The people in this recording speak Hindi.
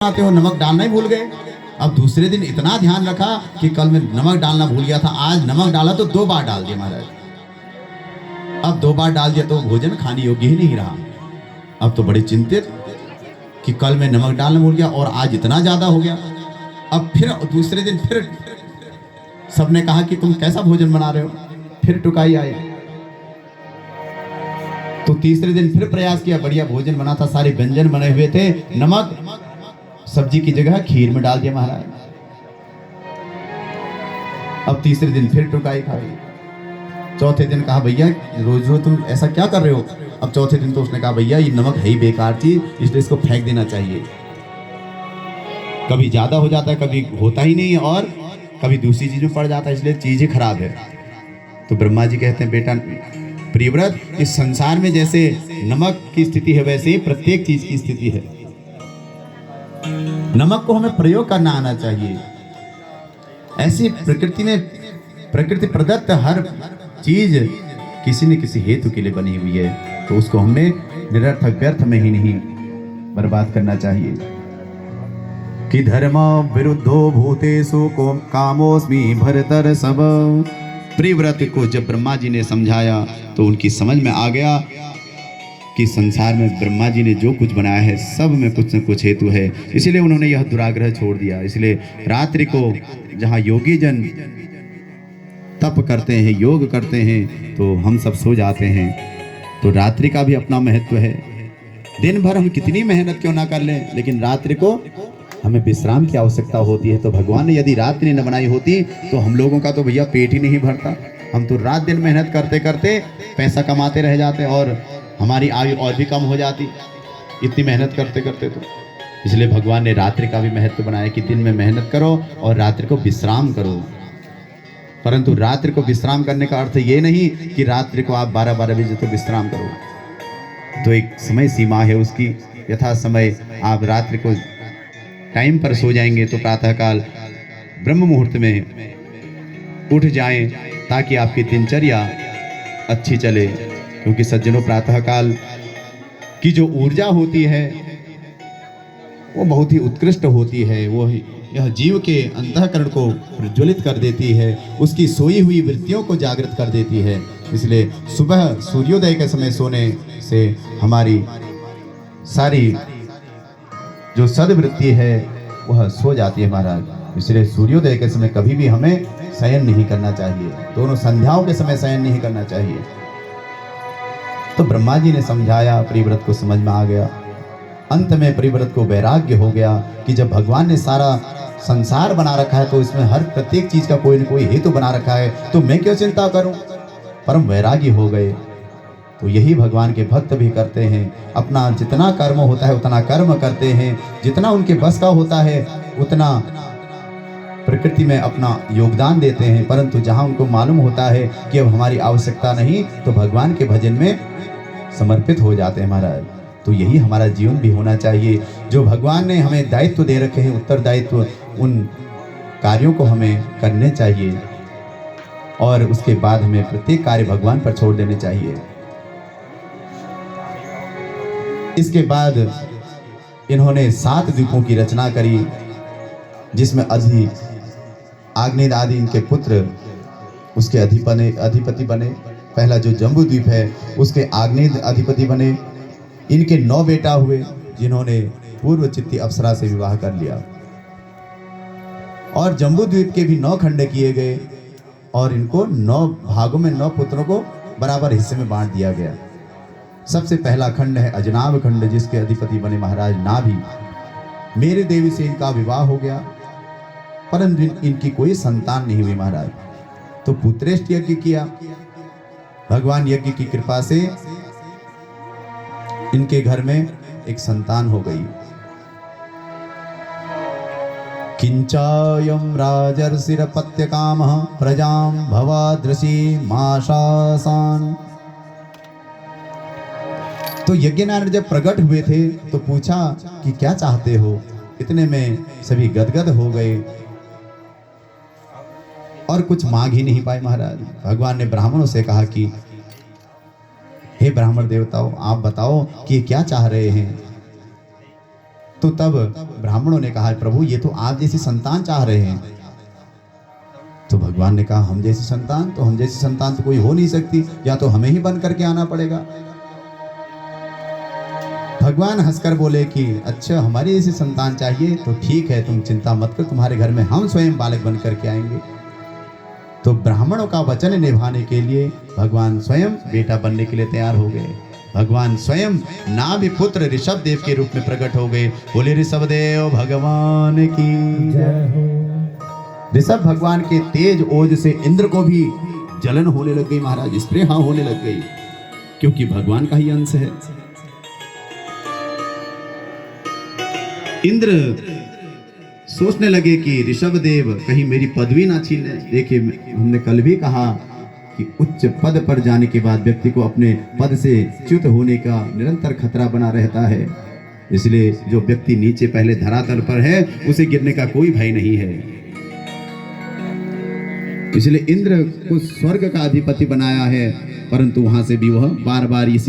आते हो नमक डालना ही भूल गए। अब दूसरे दिन इतना ध्यान रखा कि कल मैं नमक डालना भूल गया था, आज नमक डाला तो 2 बार डाल दिया महाराज। अब 2 बार डाल दिया तो भोजन खाने योग्य ही नहीं रहा। अब तो बड़े चिंतित कि कल मैं नमक डालना भूल गया और आज इतना ज्यादा हो गया। अब फिर दूसरे दिन फिर सबने कहा कि तुम कैसा भोजन बना रहे हो, फिर टुकाई आई। तो तीसरे दिन फिर प्रयास किया, बढ़िया भोजन बना था, सारे व्यंजन बने हुए थे, नमक सब्जी की जगह खीर में डाल दिया महाराज। अब तीसरे दिन फिर टुकाई खाई। चौथे दिन कहा भैया रोज रोज तुम ऐसा क्या कर रहे हो। अब चौथे दिन तो उसने कहा भैया ये नमक है ही बेकार चीज, इसलिए इसको फेंक देना चाहिए। कभी ज्यादा हो जाता है, कभी होता ही नहीं है और कभी दूसरी चीज में पड़ जाता है, इसलिए चीजें खराब है। तो ब्रह्मा जी कहते हैं बेटा प्रियव्रत, इस संसार में जैसे नमक की स्थिति है वैसे ही प्रत्येक चीज की स्थिति है। नमक को हमें प्रयोग करना आना चाहिए। ऐसी प्रकृति में प्रकृति प्रदत्त हर चीज किसी न किसी हेतु के लिए बनी हुई है, तो उसको हमें निरर्थक व्यर्थ में ही नहीं बर्बाद करना चाहिए। कि धर्म विरुद्धो भूतेषु को कामोस्मि भरतर सब। प्रियव्रत को जब ब्रह्मा जी ने समझाया तो उनकी समझ में आ गया कि संसार में ब्रह्मा जी ने जो कुछ बनाया है सब में कुछ न कुछ हेतु है, इसलिए उन्होंने यह दुराग्रह छोड़ दिया। इसलिए रात्रि को जहाँ योगी जन तप करते हैं, योग करते हैं, तो हम सब सो जाते हैं। तो रात्रि का भी अपना महत्व है। दिन भर हम कितनी मेहनत क्यों ना कर लें, लेकिन रात्रि को हमें विश्राम की आवश्यकता होती है। तो भगवान ने यदि रात्रि न बनाई होती तो हम लोगों का तो भैया पेट ही नहीं भरता। हम तो रात दिन मेहनत करते करते पैसा कमाते रह जाते और हमारी आयु और भी कम हो जाती इतनी मेहनत करते करते। तो इसलिए भगवान ने रात्रि का भी महत्व बनाया कि दिन में मेहनत करो और रात्रि को विश्राम करो। परंतु रात्रि को विश्राम करने का अर्थ ये नहीं कि रात्रि को आप 12-12 बजे तो विश्राम करो। तो एक समय सीमा है उसकी। यथा समय आप रात्रि को टाइम पर सो जाएंगे तो प्रातःकाल ब्रह्म मुहूर्त में उठ जाएं, ताकि आपकी दिनचर्या अच्छी चले। क्योंकि सज्जनों प्रातःकाल की जो ऊर्जा होती है वो बहुत ही उत्कृष्ट होती है। वो यह जीव के अंतःकरण को प्रज्वलित कर देती है, उसकी सोई हुई वृत्तियों को जागृत कर देती है। इसलिए सुबह सूर्योदय के समय सोने से हमारी सारी जो सद्वृत्ति है वह सो जाती है महाराज। इसलिए सूर्योदय के समय कभी भी हमें शयन नहीं करना चाहिए, दोनों संध्याओं के समय शयन नहीं करना चाहिए। तो ब्रह्मा जी ने समझाया, प्रियव्रत को समझ में आ गया। अंत में प्रियव्रत को वैराग्य हो गया कि जब भगवान ने सारा संसार बना रखा है तो इसमें हर प्रत्येक चीज का कोई न कोई हेतु बना रखा है, तो मैं क्यों चिंता करूं। परम वैराग्य हो गए। तो यही भगवान के भक्त भी करते हैं। अपना जितना कर्म होता है उतना कर्म करते हैं, जितना उनके बस का होता है उतना प्रकृति में अपना योगदान देते हैं। परंतु जहां उनको मालूम होता है कि अब हमारी आवश्यकता नहीं, तो भगवान के भजन में समर्पित हो जाते हैं महाराज। तो यही हमारा जीवन भी होना चाहिए। जो भगवान ने हमें दायित्व दे रखे हैं, उत्तरदायित्व, उन कार्यों को हमें करने चाहिए और उसके बाद हमें प्रत्येक कार्य भगवान पर छोड़ देने चाहिए। इसके बाद इन्होंने 7 द्वीपों की रचना करी, जिसमें आग्नेय आदि इनके पुत्र उसके अधिपति बने। पहला जो जम्बू द्वीप है उसके आग्नेय अधिपति बने। इनके 9 बेटा हुए जिन्होंने पूर्व चित्ती अप्सरा से विवाह कर लिया। और जम्बू द्वीप के भी 9 खंड किए गए और इनको 9 भागों में 9 पुत्रों को बराबर हिस्से में बांट दिया गया। सबसे पहला खंड है अजनाभ खंड, जिसके अधिपति बने महाराज नाभि। मेरे देवी से इनका विवाह हो गया, परंतु इनकी कोई संतान नहीं हुई महाराज। तो पुत्रेष्ट यज्ञ किया। भगवान यज्ञ की कृपा से इनके घर में एक संतान हो गई। किंचायम राजर्षिरपत्य कामः प्रजाम भवादृषि माशासान। तो यज्ञनारायण जब प्रकट हुए थे तो पूछा कि क्या चाहते हो। इतने में सभी गदगद हो गए और कुछ मांग ही नहीं पाए महाराज। भगवान ने ब्राह्मणों से कहा कि हे ब्राह्मण देवताओं, आप बताओ कि क्या चाह रहे हैं। तो तब ब्राह्मणों ने कहा, प्रभु ये तो आप जैसी संतान चाह रहे हैं। तो भगवान ने कहा, हम जैसी संतान तो कोई हो नहीं सकती, या तो हमें ही बन करके आना पड़ेगा। भगवान हंसकर बोले कि अच्छा हमारी जैसी संतान चाहिए तो ठीक है, तुम चिंता मत कर, तुम्हारे घर में हम स्वयं बालक बन करके आएंगे। तो ब्राह्मणों का वचन निभाने के लिए भगवान स्वयं बेटा बनने के लिए तैयार हो गए। भगवान स्वयं नाभि पुत्र ऋषभ देव के रूप में प्रकट हो गए। बोले ऋषभ देव भगवान की जय हो। ऋषभ भगवान के तेज ओज से इंद्र को भी जलन होने लग गई महाराज, स्प्रेहा होने लग गई, क्योंकि भगवान का ही अंश है। इंद्र सोचने लगे कि ऋषभ देव कहीं मेरी पदवी ना छीन ले। देखिए हमने कल भी कहा कि उच्च पद पर जाने के बाद व्यक्ति को अपने पद से च्युत होने का निरंतर खतरा बना रहता है। इसलिए जो व्यक्ति नीचे पहले धरातल पर है उसे गिरने का कोई भय नहीं है। इसलिए इंद्र को स्वर्ग का अधिपति बनाया है, परंतु वहां से भी वह बार बार इसी